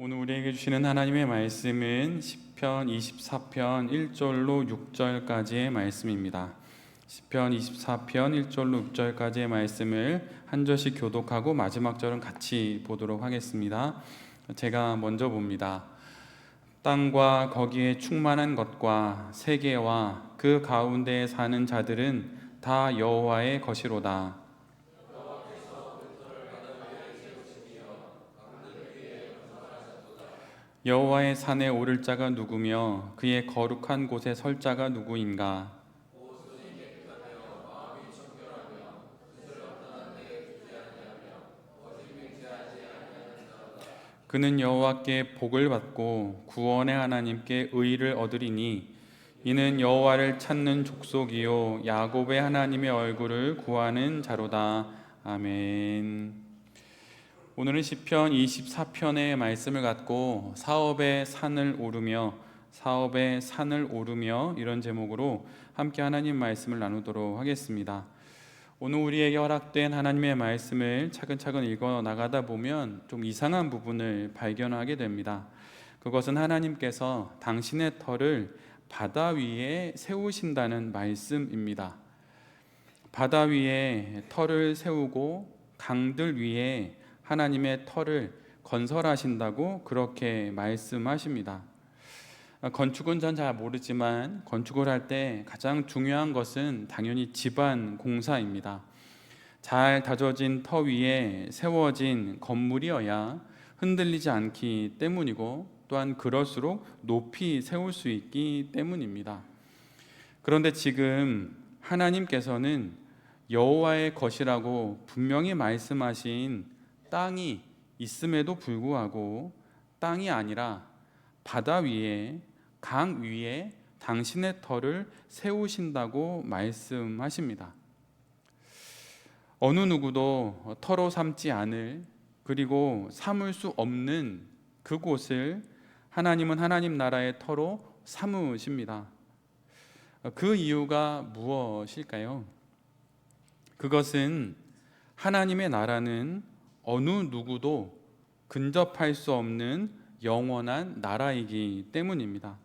오늘 우리에게 주시는 하나님의 말씀은 시편 24편 1절로 6절까지의 말씀입니다. 시편 24편 1절로 6절까지의 말씀을 한 절씩 교독하고 마지막 절은 같이 보도록 하겠습니다. 제가 먼저 봅니다. 땅과 거기에 충만한 것과 세계와 그 가운데에 사는 자들은 다 여호와의 것이로다. 여호와의 산에 오를 자가 누구며 그의 거룩한 곳에 설 자가 누구인가? 그는 여호와께 복을 받고 구원의 하나님께 의를 얻으리니 이는 여호와를 찾는 족속이요 야곱의 하나님의 얼굴을 구하는 자로다. 아멘. 오늘은 시편 24편의 말씀을 갖고 사업의 산을 오르며 이런 제목으로 함께 하나님 말씀을 나누도록 하겠습니다. 오늘 우리에게 허락된 하나님의 말씀을 차근차근 읽어 나가다 보면 좀 이상한 부분을 발견하게 됩니다. 그것은 하나님께서 당신의 터를 바다 위에 세우신다는 말씀입니다. 바다 위에 터를 세우고 강들 위에 하나님의 터를 건설하신다고 그렇게 말씀하십니다. 건축은 전 잘 모르지만 건축을 할 때 가장 중요한 것은 당연히 지반 공사입니다. 잘 다져진 터 위에 세워진 건물이어야 흔들리지 않기 때문이고 또한 그럴수록 높이 세울 수 있기 때문입니다. 그런데 지금 하나님께서는 여호와의 것이라고 분명히 말씀하신 땅이 있음에도 불구하고 땅이 아니라 바다 위에 강 위에 당신의 터를 세우신다고 말씀하십니다. 어느 누구도 터로 삼지 않을 그리고 삼을 수 없는 그곳을 하나님은 하나님 나라의 터로 삼으십니다. 그 이유가 무엇일까요? 그것은 하나님의 나라는 어느 누구도 근접할 수 없는 영원한 나라이기 때문입니다.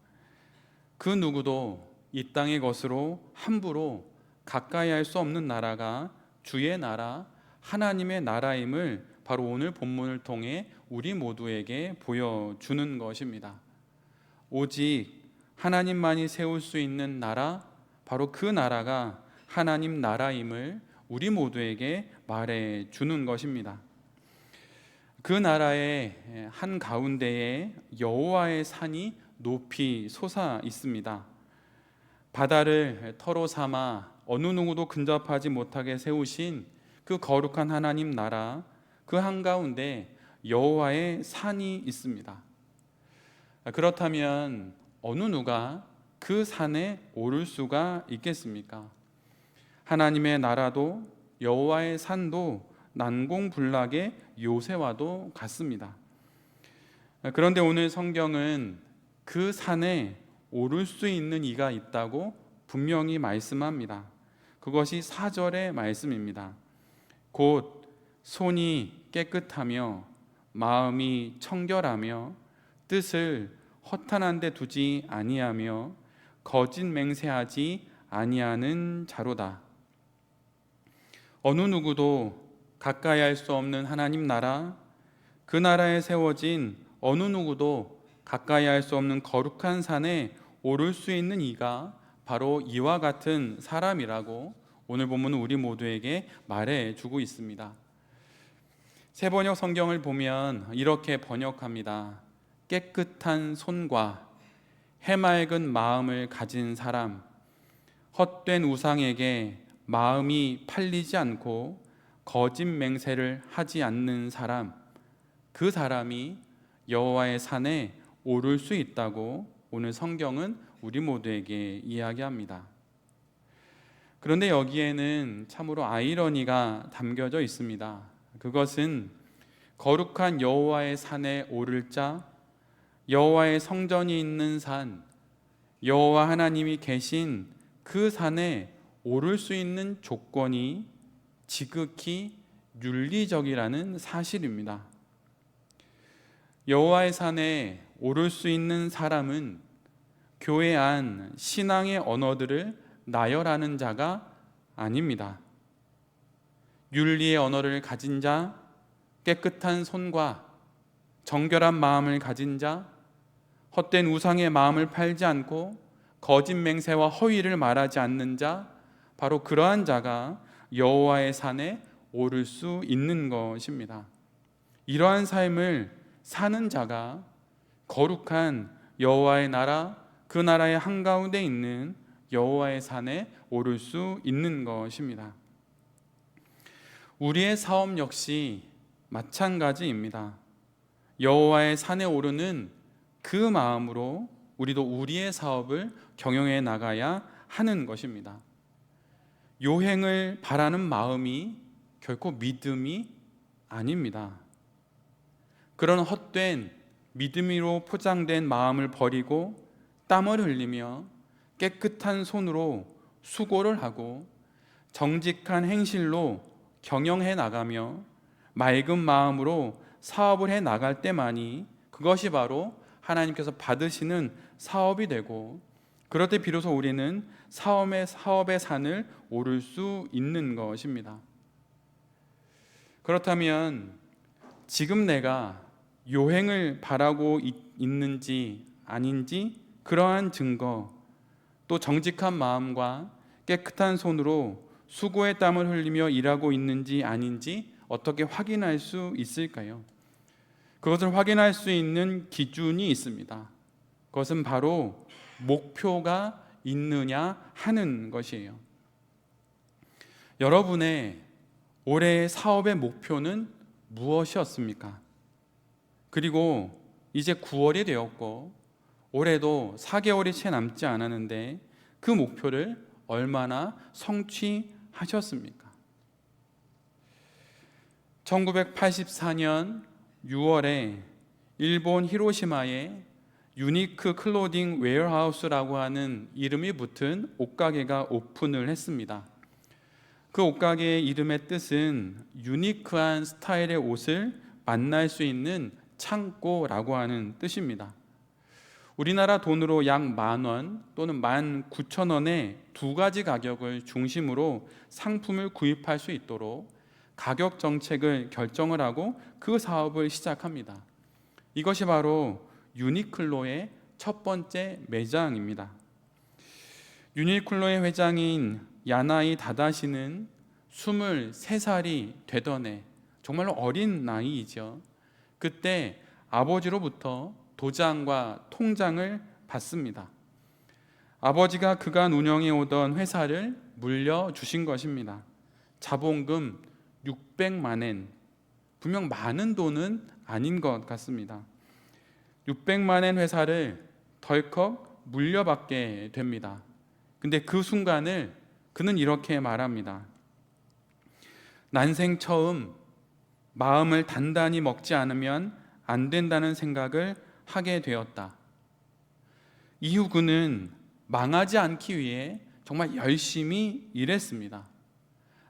그 누구도 이 땅의 것으로 함부로 가까이 할 수 없는 나라가 주의 나라, 하나님의 나라임을 바로 오늘 본문을 통해 우리 모두에게 보여주는 것입니다. 오직 하나님만이 세울 수 있는 나라, 바로 그 나라가 하나님 나라임을 우리 모두에게 말해주는 것입니다. 그 나라의 한 가운데에 여호와의 산이 높이 솟아 있습니다. 바다를 터로 삼아 어느 누구도 근접하지 못하게 세우신 그 거룩한 하나님 나라, 그 한가운데 여호와의 산이 있습니다. 그렇다면 어느 누가 그 산에 오를 수가 있겠습니까? 하나님의 나라도 여호와의 산도 난공불락의 요새와도 같습니다. 그런데 오늘 성경은 그 산에 오를 수 있는 이가 있다고 분명히 말씀합니다. 그것이 4절의 말씀입니다. 곧 손이 깨끗하며 마음이 청결하며 뜻을 허탄한 데 두지 아니하며 거짓 맹세하지 아니하는 자로다. 어느 누구도 가까이 할 수 없는 하나님 나라, 그 나라에 세워진 어느 누구도 가까이 할 수 없는 거룩한 산에 오를 수 있는 이가 바로 이와 같은 사람이라고 오늘 본문은 우리 모두에게 말해주고 있습니다. 세번역 성경을 보면 이렇게 번역합니다. 깨끗한 손과 해맑은 마음을 가진 사람, 헛된 우상에게 마음이 팔리지 않고 거짓 맹세를 하지 않는 사람, 그 사람이 여호와의 산에 오를 수 있다고 오늘 성경은 우리 모두에게 이야기합니다. 그런데 여기에는 참으로 아이러니가 담겨져 있습니다. 그것은 거룩한 여호와의 산에 오를 자, 여호와의 성전이 있는 산, 여호와 하나님이 계신 그 산에 오를 수 있는 조건이 지극히 윤리적이라는 사실입니다. 여호와의 산에 오를 수 있는 사람은 교회 안 신앙의 언어들을 나열하는 자가 아닙니다. 윤리의 언어를 가진 자, 깨끗한 손과 정결한 마음을 가진 자, 헛된 우상의 마음을 팔지 않고 거짓 맹세와 허위를 말하지 않는 자, 바로 그러한 자가 여호와의 산에 오를 수 있는 것입니다. 이러한 삶을 사는 자가 거룩한 여호와의 나라, 그 나라의 한가운데 있는 여호와의 산에 오를 수 있는 것입니다. 우리의 사업 역시 마찬가지입니다. 여호와의 산에 오르는 그 마음으로 우리도 우리의 사업을 경영해 나가야 하는 것입니다. 요행을 바라는 마음이 결코 믿음이 아닙니다. 그런 헛된 믿음으로 포장된 마음을 버리고 땀을 흘리며 깨끗한 손으로 수고를 하고 정직한 행실로 경영해 나가며 맑은 마음으로 사업을 해 나갈 때만이 그것이 바로 하나님께서 받으시는 사업이 되고, 그럴 때 비로소 우리는 사업의 산을 오를 수 있는 것입니다. 그렇다면 지금 내가 요행을 바라고 있는지 아닌지, 그러한 증거, 또 정직한 마음과 깨끗한 손으로 수고의 땀을 흘리며 일하고 있는지 아닌지 어떻게 확인할 수 있을까요? 그것을 확인할 수 있는 기준이 있습니다. 그것은 바로 목표가 있느냐 하는 것이에요. 여러분의 올해의 사업의 목표는 무엇이었습니까? 그리고 이제 9월이 되었고 올해도 4개월이 채 남지 않았는데 그 목표를 얼마나 성취하셨습니까? 1984년 6월에 일본 히로시마에 유니크 클로딩 웨어하우스라고 하는 이름이 붙은 옷가게가 오픈을 했습니다. 그 옷가게의 이름의 뜻은 유니크한 스타일의 옷을 만날 수 있는 창고라고 하는 뜻입니다. 우리나라 돈으로 약 10,000원 또는 19,000원의 두 가지 가격을 중심으로 상품을 구입할 수 있도록 가격 정책을 결정을 하고 그 사업을 시작합니다. 이것이 바로 유니클로의 첫 번째 매장입니다. 유니클로의 회장인 야나이 다다시는 23살이 되던 해, 정말로 어린 나이이죠. 그때 아버지로부터 도장과 통장을 받습니다. 아버지가 그간 운영해 오던 회사를 물려주신 것입니다. 자본금 600만 엔, 분명 많은 돈은 아닌 것 같습니다. 600만 엔 회사를 덜컥 물려받게 됩니다. 근데 그 순간을 그는 이렇게 말합니다. 난생 처음 마음을 단단히 먹지 않으면 안 된다는 생각을 하게 되었다. 이후 그는 망하지 않기 위해 정말 열심히 일했습니다.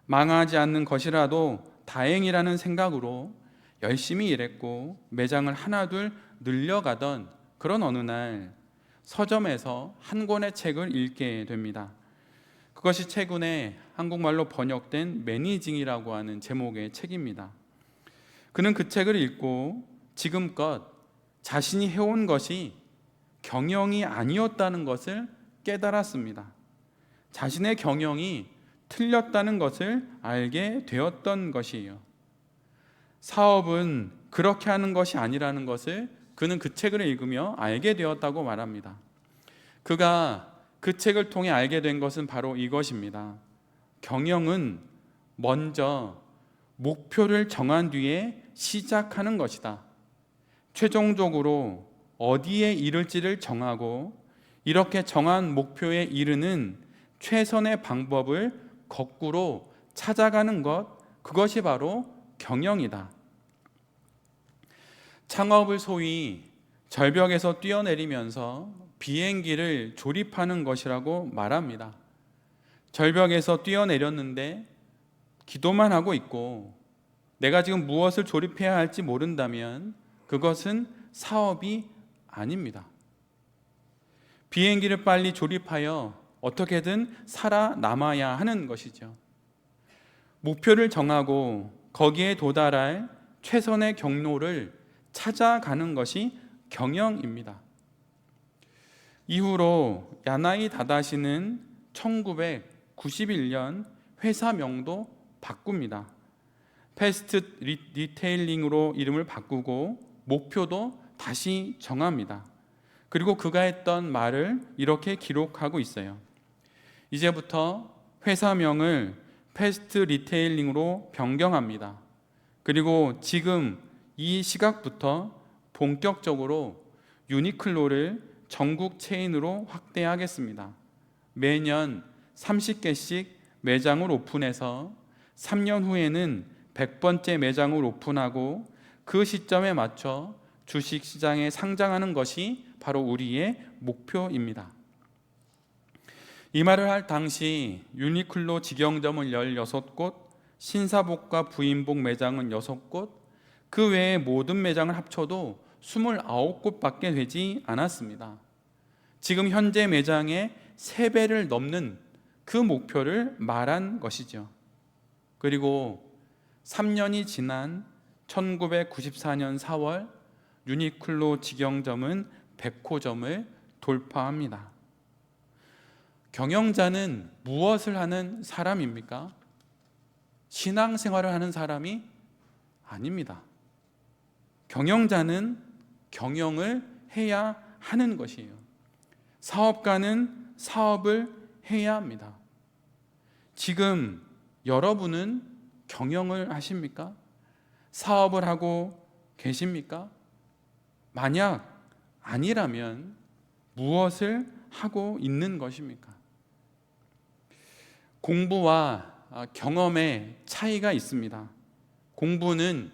망하지 않는 것이라도 다행이라는 생각으로 열심히 일했고 매장을 하나둘 늘려가던 그런 어느 날 서점에서 한 권의 책을 읽게 됩니다. 그것이 최근에 한국말로 번역된 매니징이라고 하는 제목의 책입니다. 그는 그 책을 읽고 지금껏 자신이 해온 것이 경영이 아니었다는 것을 깨달았습니다. 자신의 경영이 틀렸다는 것을 알게 되었던 것이에요. 사업은 그렇게 하는 것이 아니라는 것을 그는 그 책을 읽으며 알게 되었다고 말합니다. 그가 그 책을 통해 알게 된 것은 바로 이것입니다. 경영은 먼저 목표를 정한 뒤에 시작하는 것이다. 최종적으로 어디에 이를지를 정하고 이렇게 정한 목표에 이르는 최선의 방법을 거꾸로 찾아가는 것, 그것이 바로 경영이다. 창업을 소위 절벽에서 뛰어내리면서 비행기를 조립하는 것이라고 말합니다. 절벽에서 뛰어내렸는데 기도만 하고 있고 내가 지금 무엇을 조립해야 할지 모른다면 그것은 사업이 아닙니다. 비행기를 빨리 조립하여 어떻게든 살아남아야 하는 것이죠. 목표를 정하고 거기에 도달할 최선의 경로를 찾아가는 것이 경영입니다. 이후로 야나이 다다시는 1991년 회사명도 바꿉니다. 패스트 리테일링으로 이름을 바꾸고 목표도 다시 정합니다. 그리고 그가 했던 말을 이렇게 기록하고 있어요. 이제부터 회사명을 패스트 리테일링으로 변경합니다. 그리고 지금 이 시각부터 본격적으로 유니클로를 전국 체인으로 확대하겠습니다. 매년 30개씩 매장을 오픈해서 3년 후에는 100번째 매장을 오픈하고 그 시점에 맞춰 주식시장에 상장하는 것이 바로 우리의 목표입니다. 이 말을 할 당시 유니클로 직영점은 16곳, 신사복과 부인복 매장은 6곳, 그 외에 모든 매장을 합쳐도 29곳밖에 되지 않았습니다. 지금 현재 매장의 3배를 넘는 그 목표를 말한 것이죠. 그리고 3년이 지난 1994년 4월 유니클로 직영점은 100호점을 돌파합니다. 경영자는 무엇을 하는 사람입니까? 신앙생활을 하는 사람이 아닙니다. 경영자는 경영을 해야 하는 것이에요. 사업가는 사업을 해야 합니다. 지금 여러분은 경영을 하십니까? 사업을 하고 계십니까? 만약 아니라면 무엇을 하고 있는 것입니까? 공부와 경험의 차이가 있습니다. 공부는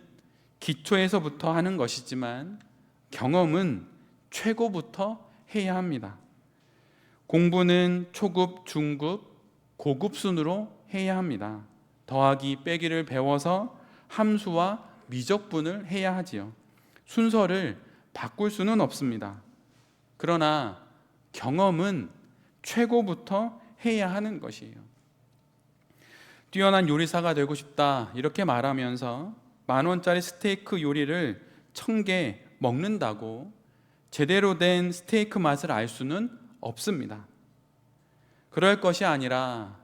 기초에서부터 하는 것이지만 경험은 최고부터 해야 합니다. 공부는 초급, 중급, 고급 순으로 해야 합니다. 더하기, 빼기를 배워서 함수와 미적분을 해야 하지요. 순서를 바꿀 수는 없습니다. 그러나 경험은 최고부터 해야 하는 것이에요. 뛰어난 요리사가 되고 싶다 이렇게 말하면서 10,000원짜리 스테이크 요리를 1000개 먹는다고 제대로 된 스테이크 맛을 알 수는 없습니다. 그럴 것이 아니라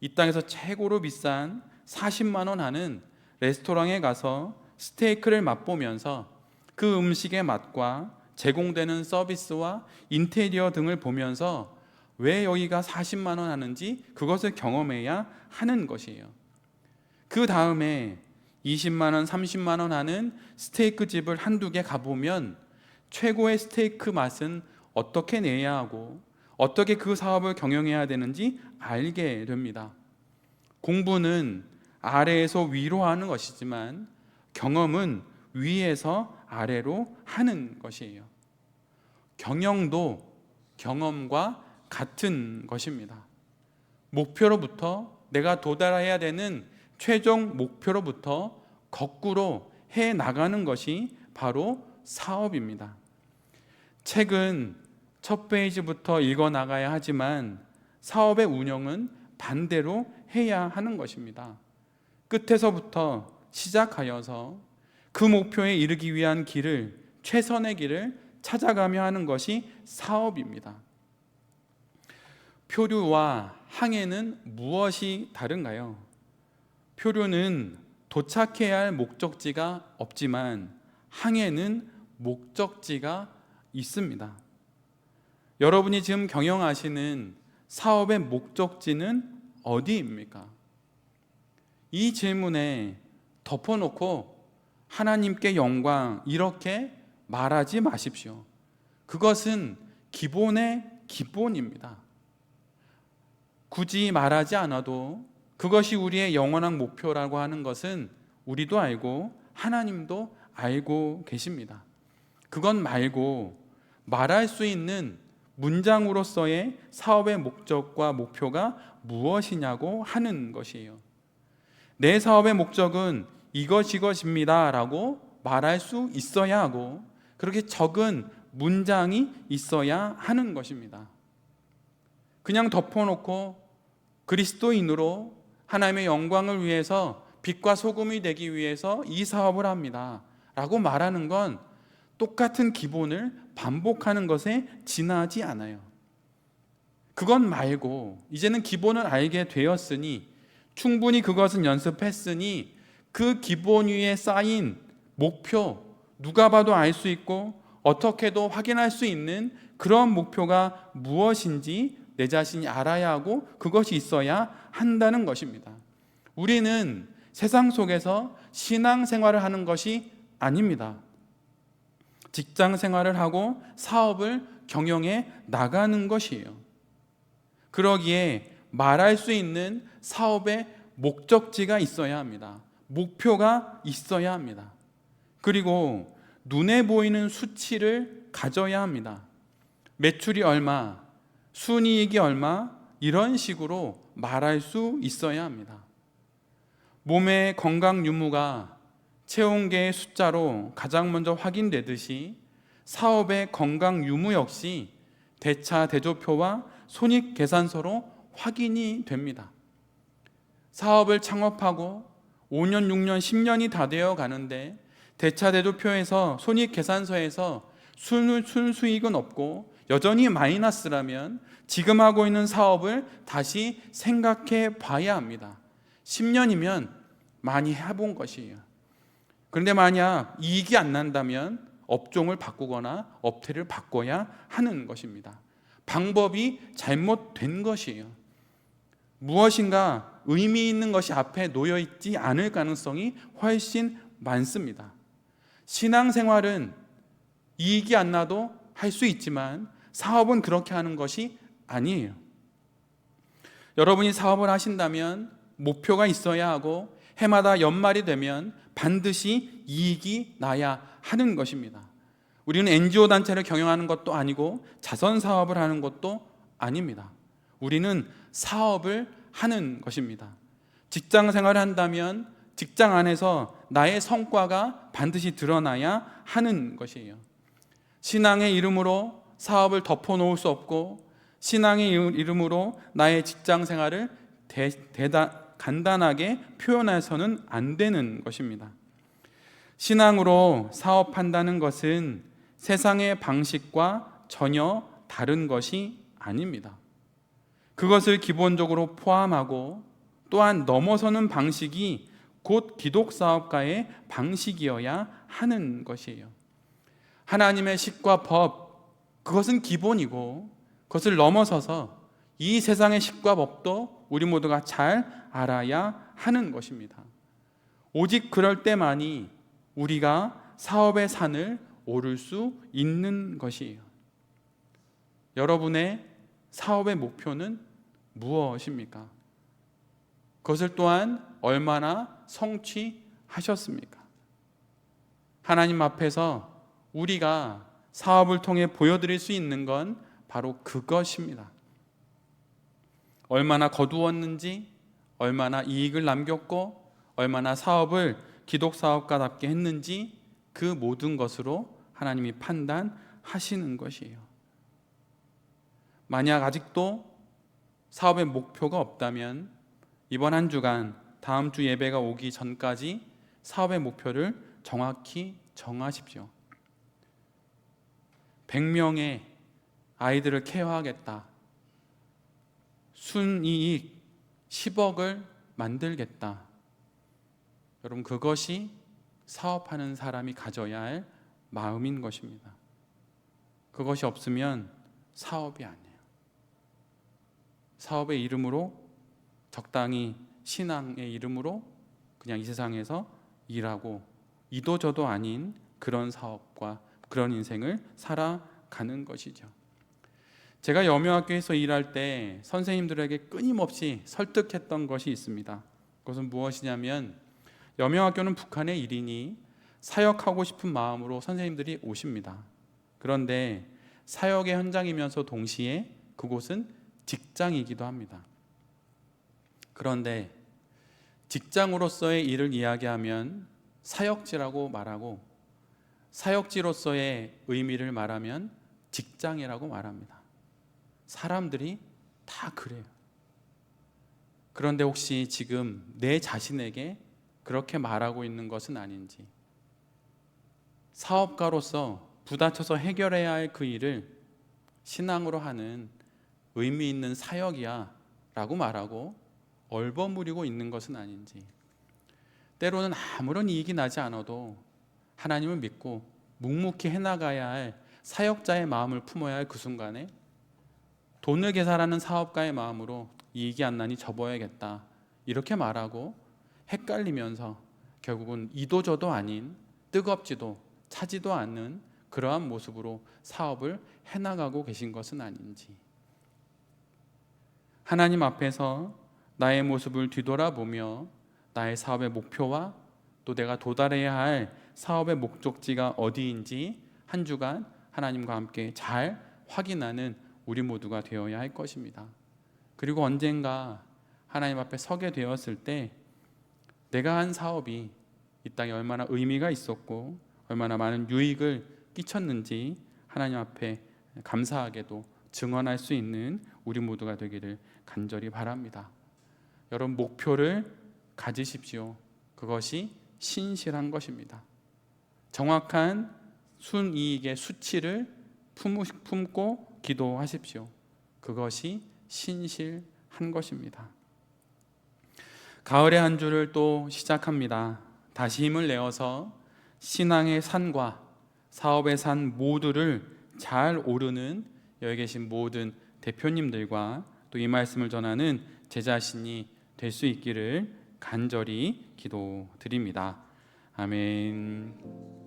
이 땅에서 최고로 비싼 40만 원 하는 레스토랑에 가서 스테이크를 맛보면서 그 음식의 맛과 제공되는 서비스와 인테리어 등을 보면서 왜 여기가 40만 원 하는지 그것을 경험해야 하는 것이에요. 그 다음에 20만 원, 30만 원 하는 스테이크 집을 한두 개 가보면 최고의 스테이크 맛은 어떻게 내야 하고 어떻게 그 사업을 경영해야 되는지 알게 됩니다. 공부는 아래에서 위로 하는 것이지만 경험은 위에서 아래로 하는 것이에요. 경영도 경험과 같은 것입니다. 목표로부터 내가 도달해야 되는 최종 목표로부터 거꾸로 해 나가는 것이 바로 사업입니다. 책은 첫 페이지부터 읽어 나가야 하지만 사업의 운영은 반대로 해야 하는 것입니다. 끝에서부터 시작하여서 그 목표에 이르기 위한 길을, 최선의 길을 찾아가며 하는 것이 사업입니다. 표류와 항해는 무엇이 다른가요? 표류는 도착해야 할 목적지가 없지만 항해는 목적지가 있습니다. 여러분이 지금 경영하시는 사업의 목적지는 어디입니까? 이 질문에 덮어놓고 하나님께 영광 이렇게 말하지 마십시오. 그것은 기본의 기본입니다. 굳이 말하지 않아도 그것이 우리의 영원한 목표라고 하는 것은 우리도 알고 하나님도 알고 계십니다. 그건 말고 말할 수 있는 문장으로서의 사업의 목적과 목표가 무엇이냐고 하는 것이에요. 내 사업의 목적은 이것입니다 라고 말할 수 있어야 하고 그렇게 적은 문장이 있어야 하는 것입니다. 그냥 덮어놓고 그리스도인으로 하나님의 영광을 위해서 빛과 소금이 되기 위해서 이 사업을 합니다 라고 말하는 건 똑같은 기본을 반복하는 것에 지나지 않아요. 그것 말고 이제는 기본을 알게 되었으니, 충분히 그것은 연습했으니 그 기본 위에 쌓인 목표, 누가 봐도 알 수 있고 어떻게도 확인할 수 있는 그런 목표가 무엇인지 내 자신이 알아야 하고 그것이 있어야 한다는 것입니다. 우리는 세상 속에서 신앙생활을 하는 것이 아닙니다. 직장 생활을 하고 사업을 경영해 나가는 것이에요. 그러기에 말할 수 있는 사업의 목적지가 있어야 합니다. 목표가 있어야 합니다. 그리고 눈에 보이는 수치를 가져야 합니다. 매출이 얼마, 순이익이 얼마, 이런 식으로 말할 수 있어야 합니다. 몸의 건강 유무가 체온계의 숫자로 가장 먼저 확인되듯이 사업의 건강 유무 역시 대차 대조표와 손익계산서로 확인이 됩니다. 사업을 창업하고 5년, 6년, 10년이 다 되어 가는데 대차 대조표에서 손익계산서에서 순수익은 없고 여전히 마이너스라면 지금 하고 있는 사업을 다시 생각해 봐야 합니다. 10년이면 많이 해본 것이에요. 그런데 만약 이익이 안 난다면 업종을 바꾸거나 업태를 바꿔야 하는 것입니다. 방법이 잘못된 것이에요. 무엇인가 의미 있는 것이 앞에 놓여 있지 않을 가능성이 훨씬 많습니다. 신앙생활은 이익이 안 나도 할 수 있지만 사업은 그렇게 하는 것이 아니에요. 여러분이 사업을 하신다면 목표가 있어야 하고 해마다 연말이 되면 반드시 이익이 나야 하는 것입니다. 우리는 NGO 단체를 경영하는 것도 아니고 자선 사업을 하는 것도 아닙니다. 우리는 사업을 하는 것입니다. 직장 생활을 한다면 직장 안에서 나의 성과가 반드시 드러나야 하는 것이에요. 신앙의 이름으로 사업을 덮어놓을 수 없고 신앙의 이름으로 나의 직장 생활을 간단하게 표현해서는 안 되는 것입니다. 신앙으로 사업한다는 것은 세상의 방식과 전혀 다른 것이 아닙니다. 그것을 기본적으로 포함하고 또한 넘어서는 방식이 곧 기독사업가의 방식이어야 하는 것이에요. 하나님의 식과 법, 그것은 기본이고 그것을 넘어서서 이 세상의 식과 법도 우리 모두가 잘 알아야 하는 것입니다. 오직 그럴 때만이 우리가 사업의 산을 오를 수 있는 것이에요. 여러분의 사업의 목표는 무엇입니까? 그것을 또한 얼마나 성취하셨습니까? 하나님 앞에서 우리가 사업을 통해 보여드릴 수 있는 건 바로 그것입니다. 얼마나 거두었는지, 얼마나 이익을 남겼고, 얼마나 사업을 기독사업가답게 했는지 그 모든 것으로 하나님이 판단하시는 것이에요. 만약 아직도 사업의 목표가 없다면 이번 한 주간 다음 주 예배가 오기 전까지 사업의 목표를 정확히 정하십시오. 100명의 아이들을 케어하겠다. 순이익 10억을 만들겠다. 여러분, 그것이 사업하는 사람이 가져야 할 마음인 것입니다. 그것이 없으면 사업이 아니에요. 사업의 이름으로, 적당히 신앙의 이름으로 그냥 이 세상에서 일하고 이도저도 아닌 그런 사업과 그런 인생을 살아가는 것이죠. 제가 여명학교에서 일할 때 선생님들에게 끊임없이 설득했던 것이 있습니다. 그것은 무엇이냐면, 여명학교는 북한의 일이니 사역하고 싶은 마음으로 선생님들이 오십니다. 그런데 사역의 현장이면서 동시에 그곳은 직장이기도 합니다. 그런데 직장으로서의 일을 이야기하면 사역지라고 말하고 사역지로서의 의미를 말하면 직장이라고 말합니다. 사람들이 다 그래요. 그런데 혹시 지금 내 자신에게 그렇게 말하고 있는 것은 아닌지, 사업가로서 부딪혀서 해결해야 할 그 일을 신앙으로 하는 의미 있는 사역이야 라고 말하고 얼버무리고 있는 것은 아닌지, 때로는 아무런 이익이 나지 않아도 하나님을 믿고 묵묵히 해나가야 할 사역자의 마음을 품어야 할 그 순간에 돈을 계산하는 사업가의 마음으로 이익이 안 나니 접어야겠다 이렇게 말하고 헷갈리면서 결국은 이도저도 아닌, 뜨겁지도 차지도 않는 그러한 모습으로 사업을 해나가고 계신 것은 아닌지, 하나님 앞에서 나의 모습을 뒤돌아보며 나의 사업의 목표와 또 내가 도달해야 할 사업의 목적지가 어디인지 한 주간 하나님과 함께 잘 확인하는 우리 모두가 되어야 할 것입니다. 그리고 언젠가 하나님 앞에 서게 되었을 때 내가 한 사업이 이 땅에 얼마나 의미가 있었고 얼마나 많은 유익을 끼쳤는지 하나님 앞에 감사하게도 증언할 수 있는 우리 모두가 되기를 간절히 바랍니다. 여러분, 목표를 가지십시오. 그것이 신실한 것입니다. 정확한 순이익의 수치를 품고 기도하십시오. 그것이 신실한 것입니다. 가을의 한 주를 또 시작합니다. 다시 힘을 내어서 신앙의 산과 사업의 산 모두를 잘 오르는 여기 계신 모든 대표님들과 또 이 말씀을 전하는 제 자신이 될 수 있기를 간절히 기도드립니다. 아멘.